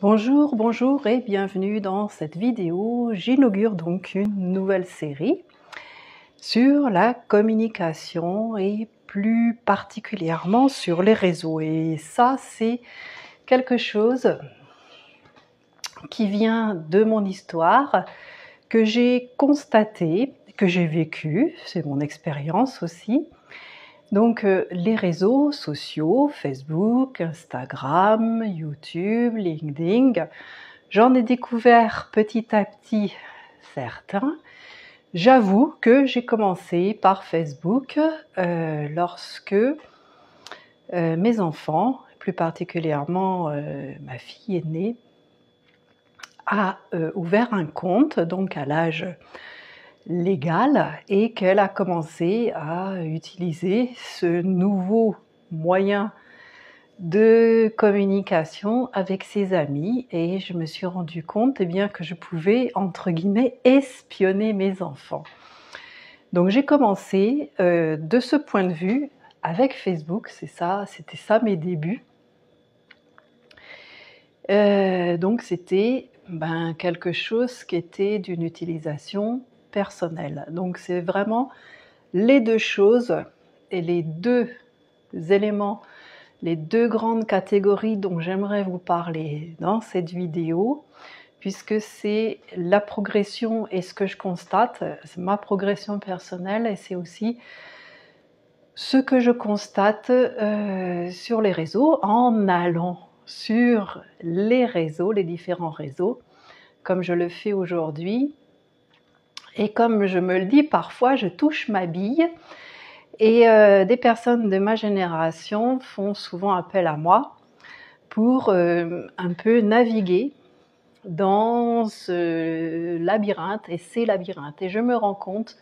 Bonjour, bonjour et bienvenue dans cette vidéo. J'inaugure donc une nouvelle série sur la communication et plus particulièrement sur les réseaux. Et ça, c'est quelque chose qui vient de mon histoire, que j'ai constaté, que j'ai vécu, c'est mon expérience aussi. Donc les réseaux sociaux, Facebook, Instagram, YouTube, LinkedIn, j'en ai découvert petit à petit certains. J'avoue que j'ai commencé par Facebook lorsque mes enfants, plus particulièrement ma fille aînée, a ouvert un compte, donc à l'âge légal, et qu'elle a commencé à utiliser ce nouveau moyen de communication avec ses amis, et je me suis rendu compte bien, que je pouvais, entre guillemets, espionner mes enfants. Donc j'ai commencé de ce point de vue avec Facebook, c'était ça mes débuts. Donc c'était quelque chose qui était d'une utilisation personnelle. Donc c'est vraiment les deux choses et les deux éléments, les deux grandes catégories dont j'aimerais vous parler dans cette vidéo, puisque c'est la progression et ce que je constate, c'est ma progression personnelle et c'est aussi ce que je constate sur les réseaux en allant sur les réseaux, les différents réseaux, comme je le fais aujourd'hui. Et comme je me le dis, parfois je touche ma bille et des personnes de ma génération font souvent appel à moi pour un peu naviguer dans ce labyrinthe et ces labyrinthes. Et je me rends compte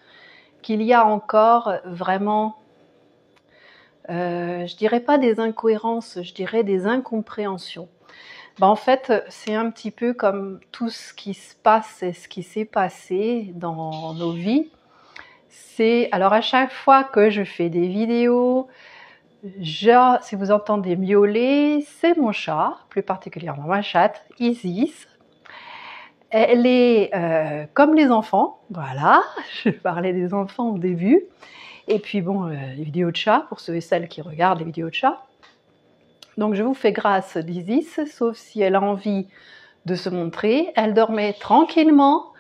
qu'il y a encore vraiment, je dirais pas des incohérences, je dirais des incompréhensions. En fait, c'est un petit peu comme tout ce qui se passe et ce qui s'est passé dans nos vies. Alors à chaque fois que je fais des vidéos, si vous entendez miauler, c'est mon chat, plus particulièrement ma chatte, Isis. Elle est comme les enfants, voilà, je parlais des enfants au début. Et puis bon, les vidéos de chat, pour ceux et celles qui regardent les vidéos de chat. Donc je vous fais grâce d'Isis, sauf si elle a envie de se montrer. Elle dormait tranquillement.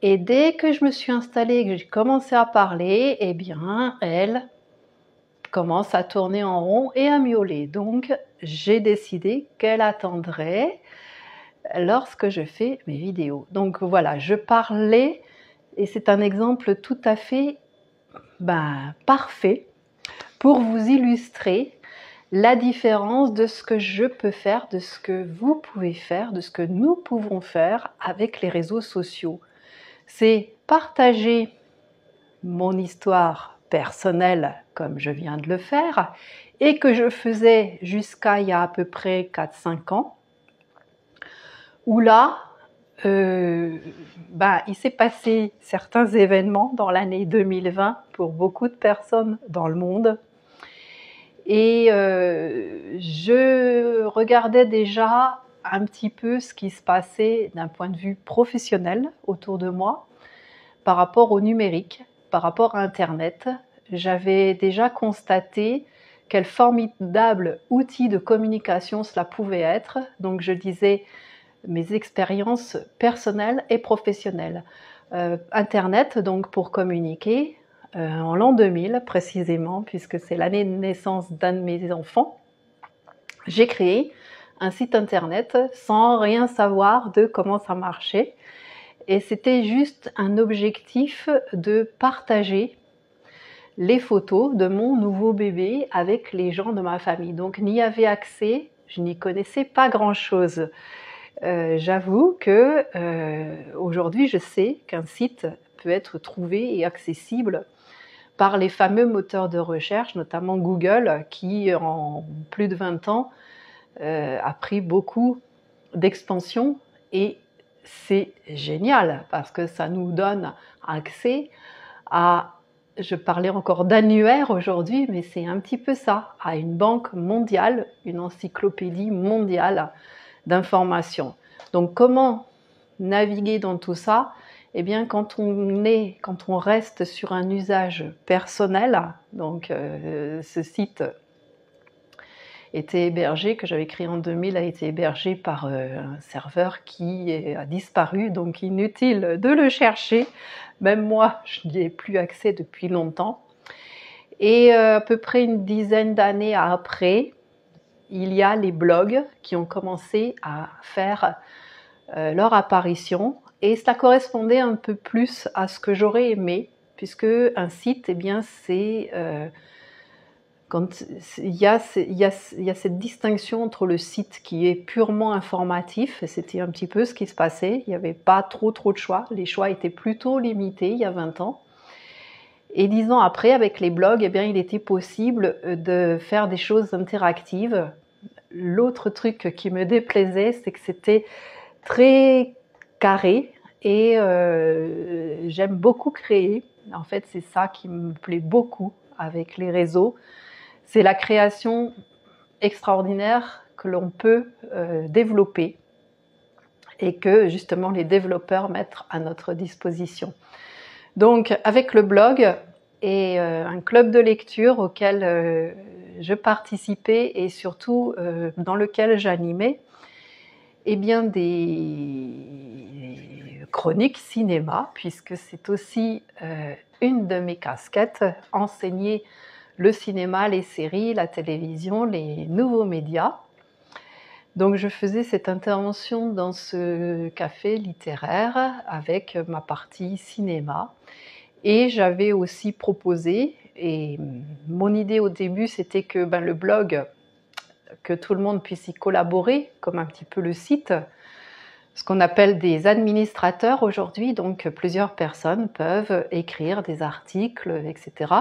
Et dès que je me suis installée et que j'ai commencé à parler, eh bien, elle commence à tourner en rond et à miauler. Donc, j'ai décidé qu'elle attendrait lorsque je fais mes vidéos. Donc voilà, je parlais, et c'est un exemple tout à fait parfait pour vous illustrer la différence de ce que je peux faire, de ce que vous pouvez faire, de ce que nous pouvons faire avec les réseaux sociaux. C'est partager mon histoire personnelle comme je viens de le faire et que je faisais jusqu'à il y a à peu près 4-5 ans, où là, il s'est passé certains événements dans l'année 2020 pour beaucoup de personnes dans le monde. Et je regardais déjà un petit peu ce qui se passait d'un point de vue professionnel autour de moi par rapport au numérique, par rapport à Internet. J'avais déjà constaté quel formidable outil de communication cela pouvait être. Donc je disais mes expériences personnelles et professionnelles. Internet, donc pour communiquer, en l'an 2000 précisément, puisque c'est l'année de naissance d'un de mes enfants, j'ai créé un site internet sans rien savoir de comment ça marchait. Et c'était juste un objectif de partager les photos de mon nouveau bébé avec les gens de ma famille. Donc n'y avait accès, je n'y connaissais pas grand-chose. J'avoue que aujourd'hui je sais qu'un site peut être trouvé et accessible par les fameux moteurs de recherche, notamment Google, qui en plus de 20 ans a pris beaucoup d'expansion, et c'est génial parce que ça nous donne accès à, je parlais encore d'annuaire aujourd'hui, mais c'est un petit peu ça, à une banque mondiale, une encyclopédie mondiale d'informations. Donc comment naviguer dans tout ça? Eh bien, quand on reste sur un usage personnel, donc ce site était hébergé, que j'avais créé en 2000, a été hébergé par un serveur qui a disparu, donc inutile de le chercher. Même moi, je n'y ai plus accès depuis longtemps. Et à peu près une dizaine d'années après, il y a les blogs qui ont commencé à faire leur apparition. Et cela correspondait un peu plus à ce que j'aurais aimé, puisque un site, eh bien, c'est quand il y a cette distinction entre le site qui est purement informatif, et c'était un petit peu ce qui se passait, il n'y avait pas trop de choix, les choix étaient plutôt limités il y a 20 ans. Et 10 ans après, avec les blogs, eh bien, il était possible de faire des choses interactives. L'autre truc qui me déplaisait, c'est que c'était très carré et j'aime beaucoup créer. En fait, c'est ça qui me plaît beaucoup avec les réseaux. C'est la création extraordinaire que l'on peut développer et que justement les développeurs mettent à notre disposition. Donc avec le blog et un club de lecture auquel je participais et surtout dans lequel j'animais, eh bien des chroniques cinéma, puisque c'est aussi une de mes casquettes, enseigner le cinéma, les séries, la télévision, les nouveaux médias. Donc je faisais cette intervention dans ce café littéraire avec ma partie cinéma. Et j'avais aussi proposé, et mon idée au début c'était que le blog, que tout le monde puisse y collaborer, comme un petit peu le site, ce qu'on appelle des administrateurs aujourd'hui, donc plusieurs personnes peuvent écrire des articles, etc.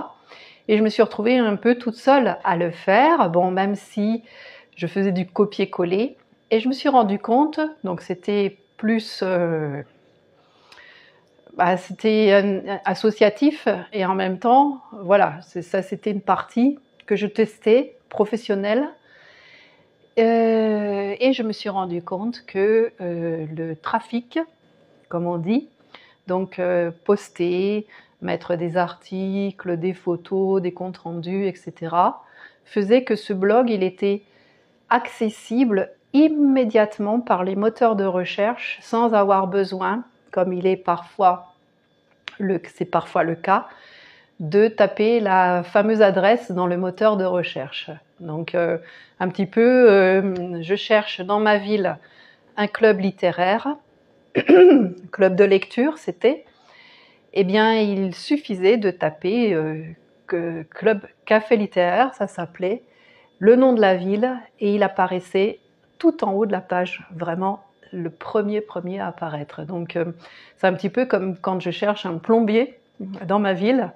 Et je me suis retrouvée un peu toute seule à le faire, bon, même si je faisais du copier-coller. Et je me suis rendu compte, donc c'était plus c'était associatif et en même temps, voilà, ça c'était une partie que je testais, professionnelle. Et je me suis rendu compte que le trafic, comme on dit, donc poster, mettre des articles, des photos, des comptes rendus, etc., faisait que ce blog, il était accessible immédiatement par les moteurs de recherche sans avoir besoin, comme il est parfois c'est parfois le cas, de taper la fameuse adresse dans le moteur de recherche. Donc un petit peu, je cherche dans ma ville un club littéraire, club de lecture c'était, eh bien il suffisait de taper club café littéraire, ça s'appelait, le nom de la ville, et il apparaissait tout en haut de la page, vraiment le premier à apparaître. Donc c'est un petit peu comme quand je cherche un plombier dans ma ville.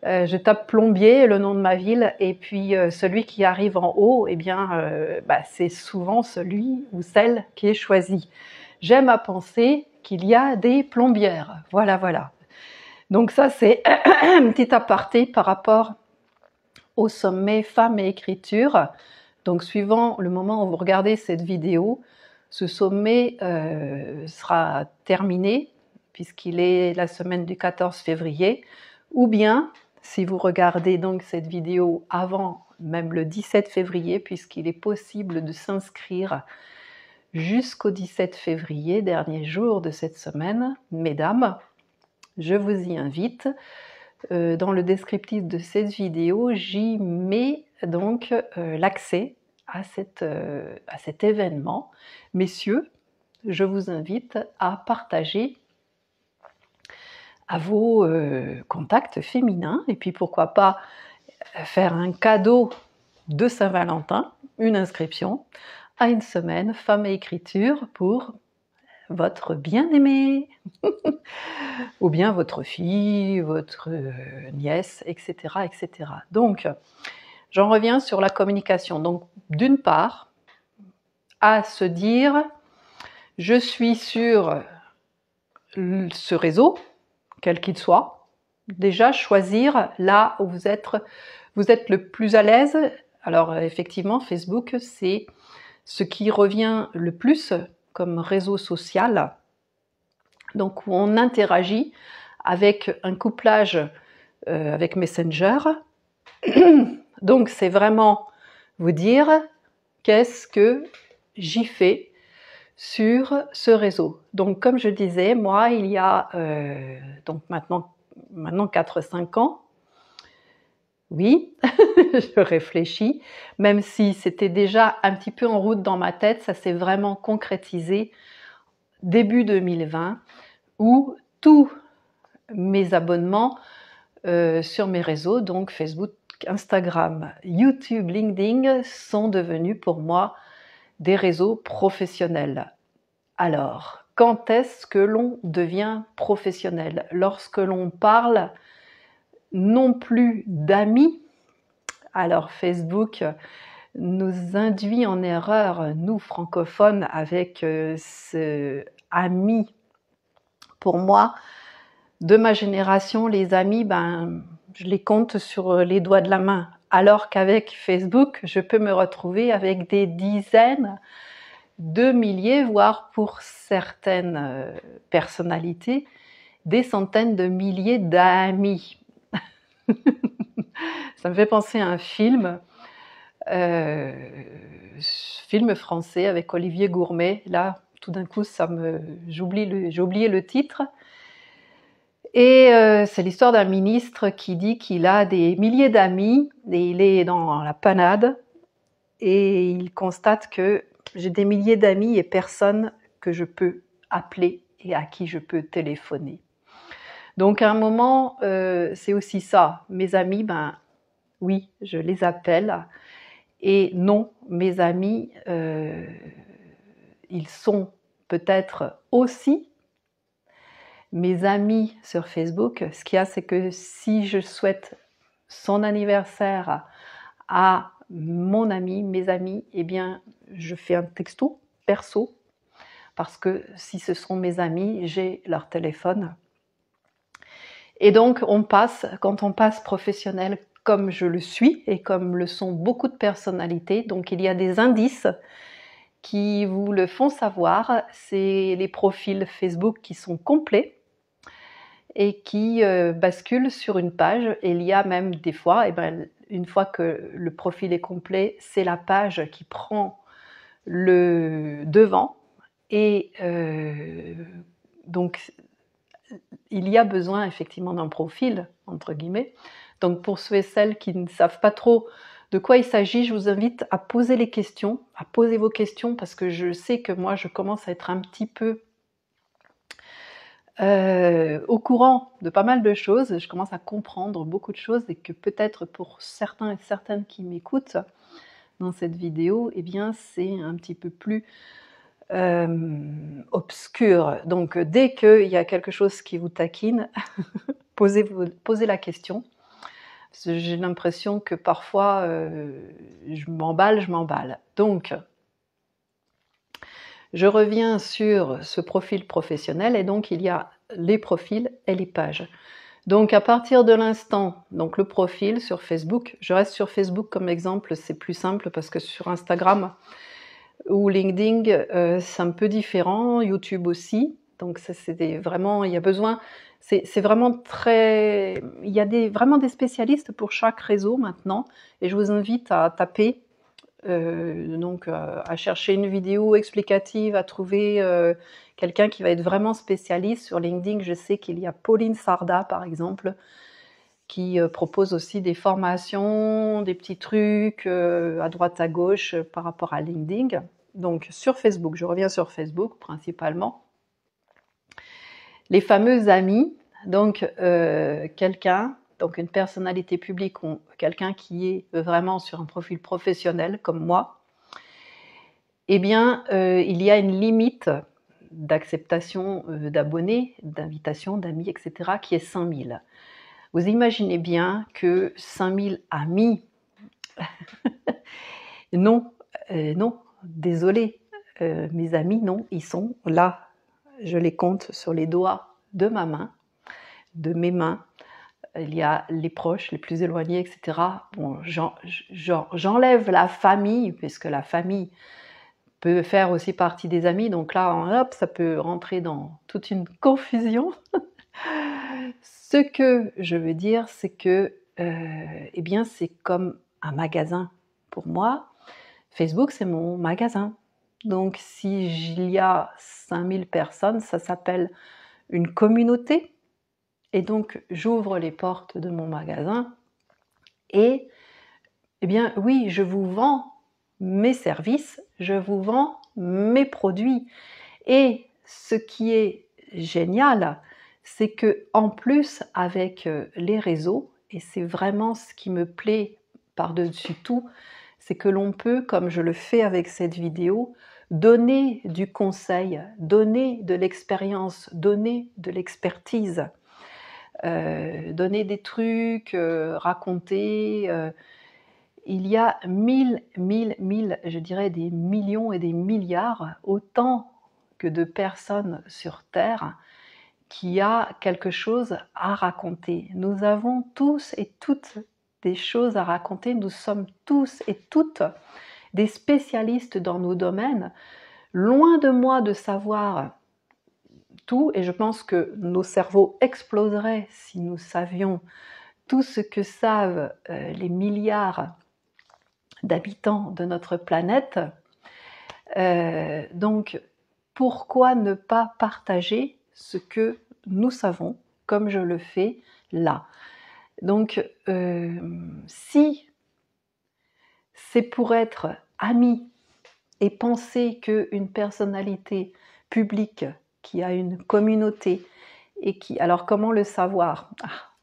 Je tape plombier, le nom de ma ville, et puis celui qui arrive en haut, eh bien, c'est souvent celui ou celle qui est choisi. J'aime à penser qu'il y a des plombières. Voilà, voilà. Donc ça, c'est un petit aparté par rapport au sommet Femmes et Écriture. Donc suivant le moment où vous regardez cette vidéo, ce sommet sera terminé, puisqu'il est la semaine du 14 février, ou bien, si vous regardez donc cette vidéo avant même le 17 février, puisqu'il est possible de s'inscrire jusqu'au 17 février, dernier jour de cette semaine, mesdames, je vous y invite. Dans le descriptif de cette vidéo, j'y mets donc l'accès à cet événement. Messieurs, je vous invite à partager à vos contacts féminins, et puis pourquoi pas faire un cadeau de Saint-Valentin, une inscription à une semaine Femmes et Écriture pour votre bien-aimé ou bien votre fille, votre nièce, etc., etc. Donc, j'en reviens sur la communication. Donc, d'une part, à se dire, je suis sur ce réseau, quel qu'il soit, déjà choisir là où vous êtes le plus à l'aise. Alors effectivement, Facebook, c'est ce qui revient le plus comme réseau social, donc où on interagit avec un couplage avec Messenger. Donc c'est vraiment vous dire qu'est-ce que j'y fais sur ce réseau. Donc comme je disais, moi il y a donc maintenant 4-5 ans, oui, je réfléchis, même si c'était déjà un petit peu en route dans ma tête, ça s'est vraiment concrétisé début 2020, où tous mes abonnements sur mes réseaux, donc Facebook, Instagram, YouTube, LinkedIn, sont devenus pour moi des réseaux professionnels. Alors, quand est-ce que l'on devient professionnel? Lorsque l'on parle non plus d'amis. Alors Facebook nous induit en erreur, nous francophones, avec ce ami. Pour moi, de ma génération, les amis, je les compte sur les doigts de la main. Alors qu'avec Facebook, je peux me retrouver avec des dizaines de milliers, voire pour certaines personnalités, des centaines de milliers d'amis. Ça me fait penser à un film français avec Olivier Gourmet. Là, tout d'un coup, j'ai oublié le titre. Et c'est l'histoire d'un ministre qui dit qu'il a des milliers d'amis et il est dans la panade et il constate que j'ai des milliers d'amis et personne que je peux appeler et à qui je peux téléphoner. Donc à un moment, c'est aussi ça. Mes amis, oui, je les appelle. Et non, mes amis, ils sont peut-être aussi mes amis sur Facebook. Ce qu'il y a, c'est que si je souhaite son anniversaire à mon ami, mes amis, eh bien, je fais un texto perso, parce que si ce sont mes amis, j'ai leur téléphone. Et donc, quand on passe professionnel, comme je le suis et comme le sont beaucoup de personnalités, donc il y a des indices qui vous le font savoir. C'est les profils Facebook qui sont complets et qui basculent sur une page. Et il y a même des fois, une fois que le profil est complet, c'est la page qui prend le devant. Et donc, il y a besoin effectivement d'un profil, entre guillemets. Donc pour ceux et celles qui ne savent pas trop de quoi il s'agit, je vous invite à poser les questions, à poser vos questions, parce que je sais que moi je commence à être un petit peu au courant de pas mal de choses, je commence à comprendre beaucoup de choses et que peut-être pour certains et certaines qui m'écoutent dans cette vidéo, eh bien c'est un petit peu plus obscur. Donc dès qu'il y a quelque chose qui vous taquine, posez la question. J'ai l'impression que parfois je m'emballe. Donc je reviens sur ce profil professionnel et donc il y a les profils et les pages. Donc à partir de l'instant, donc le profil sur Facebook, je reste sur Facebook comme exemple, c'est plus simple parce que sur Instagram ou LinkedIn, c'est un peu différent, YouTube aussi. Donc ça, vraiment, il y a besoin, c'est vraiment très, il y a vraiment des spécialistes pour chaque réseau maintenant. Et je vous invite à taper, à chercher une vidéo explicative, à trouver quelqu'un qui va être vraiment spécialiste. Sur LinkedIn, je sais qu'il y a Pauline Sarda, par exemple, qui propose aussi des formations, des petits trucs à droite à gauche par rapport à LinkedIn. Donc sur Facebook, je reviens sur Facebook principalement. Les fameux amis, donc quelqu'un, donc une personnalité publique ou quelqu'un qui est vraiment sur un profil professionnel comme moi, eh bien il y a une limite d'acceptation d'abonnés, d'invitations, d'amis, etc. qui est 5000. Vous imaginez bien que 5000 amis, non, désolé, mes amis, non, ils sont là. Je les compte sur les doigts de ma main, de mes mains. Il y a les proches, les plus éloignés, etc. Bon, j'enlève la famille, puisque la famille, peut faire aussi partie des amis, donc là, hop, ça peut rentrer dans toute une confusion. Ce que je veux dire, c'est que, eh bien, c'est comme un magasin. Pour moi, Facebook, c'est mon magasin. Donc, si il y a 5000 personnes, ça s'appelle une communauté. Et donc, j'ouvre les portes de mon magasin et, eh bien, oui, je vous vends mes services, je vous vends mes produits. Et ce qui est génial, c'est que en plus avec les réseaux, et c'est vraiment ce qui me plaît par-dessus tout, c'est que l'on peut, comme je le fais avec cette vidéo, donner du conseil, donner de l'expérience, donner de l'expertise, donner des trucs, raconter. Il y a mille, je dirais des millions et des milliards, autant que de personnes sur Terre qui a quelque chose à raconter. Nous avons tous et toutes des choses à raconter, nous sommes tous et toutes des spécialistes dans nos domaines. Loin de moi de savoir tout, et je pense que nos cerveaux exploseraient si nous savions tout ce que savent les milliards d'habitants de notre planète. Donc, pourquoi ne pas partager ce que nous savons, comme je le fais là? Donc, si c'est pour être ami et penser qu'une personnalité publique qui a une communauté et qui... Alors, comment le savoir?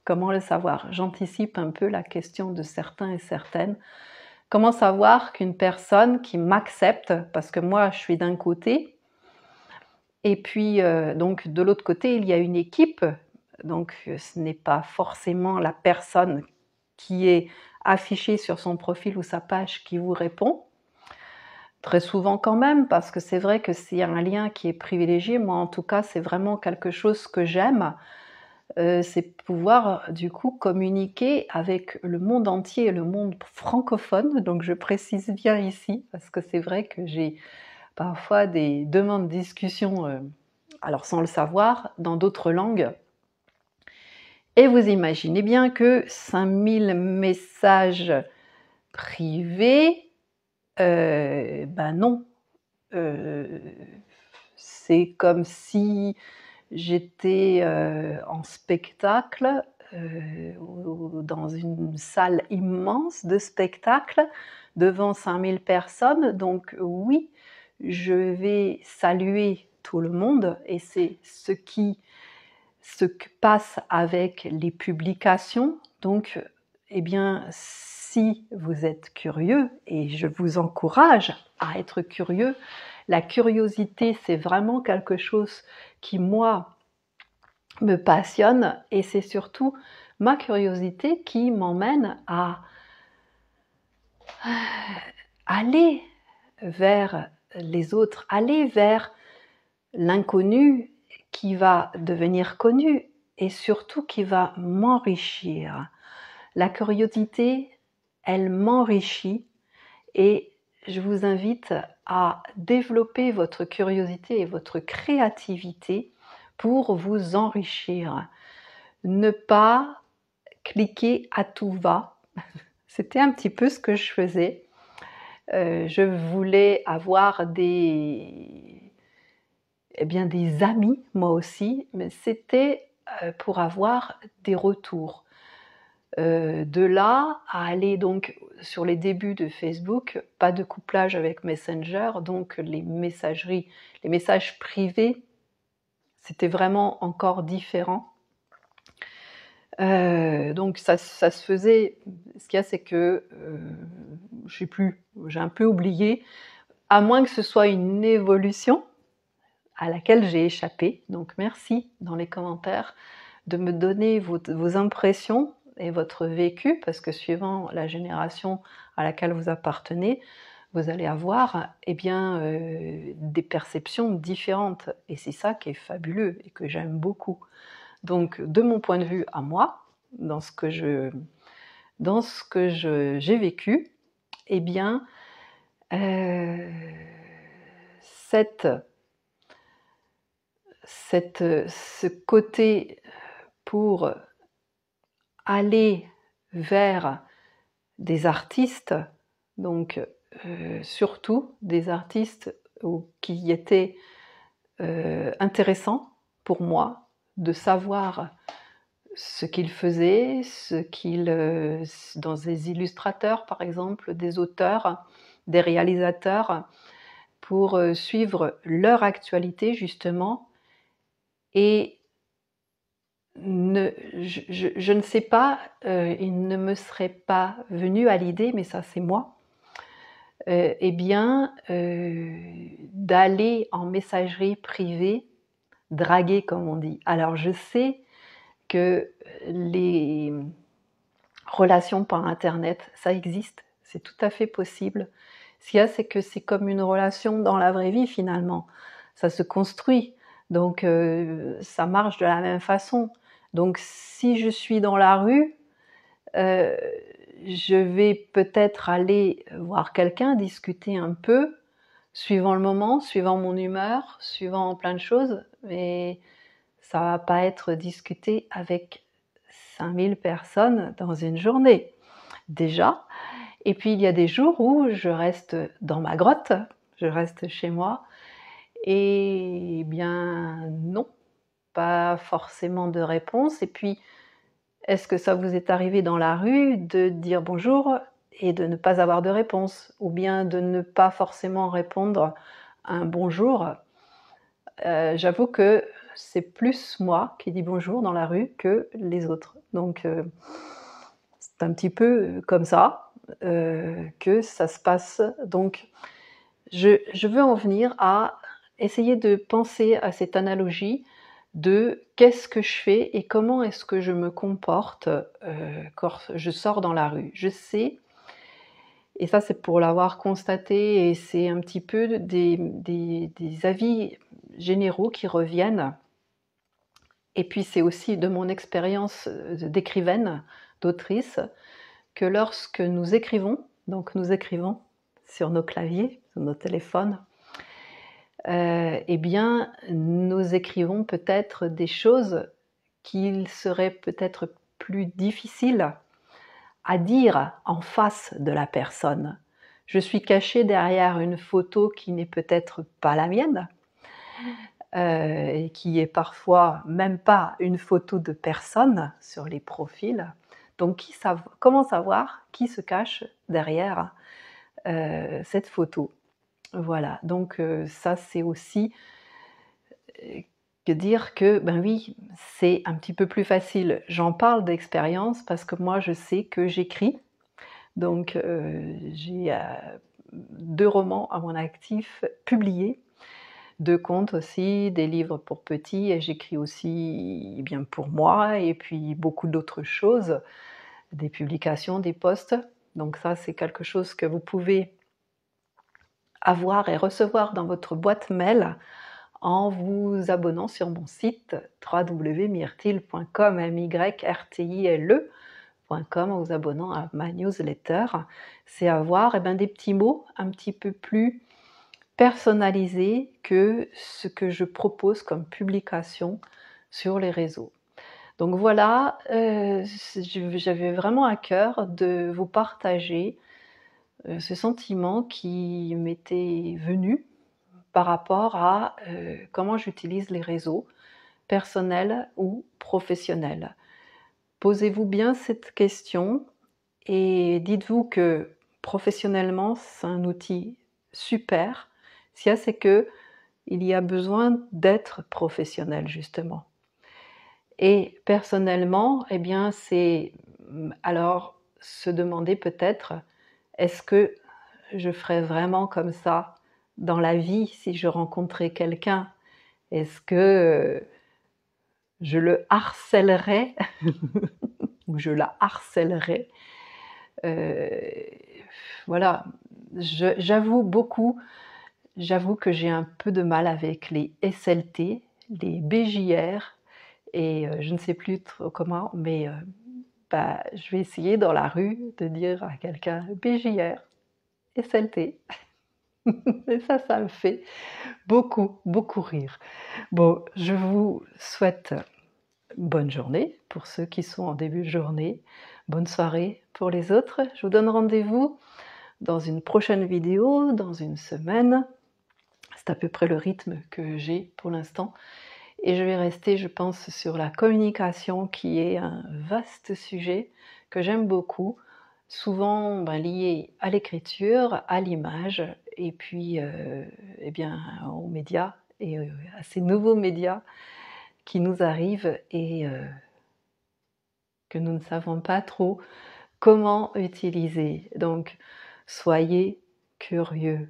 Comment le savoir? J'anticipe un peu la question de certains et certaines. Comment savoir qu'une personne qui m'accepte, parce que moi je suis d'un côté, et puis donc de l'autre côté il y a une équipe, donc ce n'est pas forcément la personne qui est affichée sur son profil ou sa page qui vous répond, très souvent quand même, parce que c'est vrai que c'est un lien qui est privilégié. Moi en tout cas c'est vraiment quelque chose que j'aime. C'est pouvoir du coup communiquer avec le monde entier, le monde francophone, donc je précise bien ici, parce que c'est vrai que j'ai parfois des demandes de discussion, alors sans le savoir, dans d'autres langues. Et vous imaginez bien que 5000 messages privés, ben non. C'est comme si j'étais en spectacle, dans une salle immense de spectacle, devant 5000 personnes. Donc oui, je vais saluer tout le monde, et c'est ce qui se passe avec les publications. Donc, eh bien, si vous êtes curieux, et je vous encourage à être curieux, la curiosité, c'est vraiment quelque chose qui, moi, me passionne, et c'est surtout ma curiosité qui m'emmène à aller vers les autres, aller vers l'inconnu qui va devenir connu et surtout qui va m'enrichir. La curiosité, elle m'enrichit, et je vous invite à développer votre curiosité et votre créativité pour vous enrichir. Ne pas cliquer à tout va. C'était un petit peu ce que je faisais. Je voulais avoir des amis, moi aussi, mais c'était pour avoir des retours. De là à aller donc sur les débuts de Facebook, pas de couplage avec Messenger, donc les messageries, les messages privés, c'était vraiment encore différent. Donc ça se faisait, ce qu'il y a c'est que, je sais plus, j'ai un peu oublié, à moins que ce soit une évolution à laquelle j'ai échappé. Donc merci dans les commentaires de me donner vos impressions et votre vécu, parce que suivant la génération à laquelle vous appartenez, vous allez avoir des perceptions différentes. Et c'est ça qui est fabuleux et que j'aime beaucoup. Donc de mon point de vue à moi, dans ce que j'ai vécu, ce côté pour aller vers des artistes, donc surtout des artistes qui étaient intéressants pour moi, de savoir ce qu'ils faisaient, dans des illustrateurs par exemple, des auteurs, des réalisateurs, pour suivre leur actualité justement. Et je ne sais pas, il ne me serait pas venu à l'idée, mais ça c'est moi, eh bien, d'aller en messagerie privée, draguer comme on dit. Alors je sais que les relations par internet, ça existe, c'est tout à fait possible. Ce qu'il y a, c'est que c'est comme une relation dans la vraie vie finalement. Ça se construit, donc ça marche de la même façon. Donc si je suis dans la rue, je vais peut-être aller voir quelqu'un, discuter un peu, suivant le moment, suivant mon humeur, suivant plein de choses, mais ça va pas être discuté avec 5000 personnes dans une journée, déjà. Et puis il y a des jours où je reste dans ma grotte, je reste chez moi, et bien non, pas forcément de réponse. Et puis, est-ce que ça vous est arrivé dans la rue de dire bonjour et de ne pas avoir de réponse, ou bien de ne pas forcément répondre à un bonjour? J'avoue que c'est plus moi qui dis bonjour dans la rue que les autres. Donc c'est un petit peu comme ça que ça se passe. Donc je veux en venir à essayer de penser à cette analogie de qu'est-ce que je fais et comment est-ce que je me comporte quand je sors dans la rue. Je sais, et ça c'est pour l'avoir constaté, et c'est un petit peu des avis généraux qui reviennent. Et puis c'est aussi de mon expérience d'écrivaine, d'autrice, que lorsque nous écrivons, donc nous écrivons sur nos claviers, sur nos téléphones, eh bien nous écrivons peut-être des choses qu'il serait peut-être plus difficile à dire en face de la personne. Je suis cachée derrière une photo qui n'est peut-être pas la mienne, et qui est parfois même pas une photo de personne sur les profils. Donc comment savoir qui se cache derrière cette photo? Voilà, donc ça c'est aussi que dire que, ben oui, c'est un petit peu plus facile. J'en parle d'expérience parce que moi je sais que j'écris, donc j'ai 2 romans à mon actif publiés, 2 contes aussi, des livres pour petits, et j'écris aussi eh bien pour moi, et puis beaucoup d'autres choses, des publications, des posts. Donc ça c'est quelque chose que vous pouvez avoir et recevoir dans votre boîte mail en vous abonnant sur mon site www.myrtille.com, myrtile.com, en vous abonnant à ma newsletter. C'est avoir des petits mots un petit peu plus personnalisés que ce que je propose comme publication sur les réseaux. Donc voilà, j'avais vraiment à cœur de vous partager ce sentiment qui m'était venu par rapport à comment j'utilise les réseaux, personnels ou professionnels. Posez-vous bien cette question et dites-vous que professionnellement, c'est un outil super. Ce qu'il y a, c'est qu'il y a besoin d'être professionnel justement. Et personnellement, eh bien, c'est alors se demander peut-être, est-ce que je ferais vraiment comme ça dans la vie si je rencontrais quelqu'un? Est-ce que je le harcèlerais ou je la harcèlerais? Voilà, j'avoue que j'ai un peu de mal avec les SLT, les BJR, et je ne sais plus trop comment, mais je vais essayer dans la rue de dire à quelqu'un BJR, SLT. Et ça me fait beaucoup, beaucoup rire. Bon, je vous souhaite bonne journée pour ceux qui sont en début de journée, bonne soirée pour les autres. Je vous donne rendez-vous dans une prochaine vidéo, dans une semaine. C'est à peu près le rythme que j'ai pour l'instant. Et je vais rester, je pense, sur la communication qui est un vaste sujet que j'aime beaucoup, souvent lié à l'écriture, à l'image, et puis eh bien, aux médias et à ces nouveaux médias qui nous arrivent et que nous ne savons pas trop comment utiliser. Donc, soyez curieux,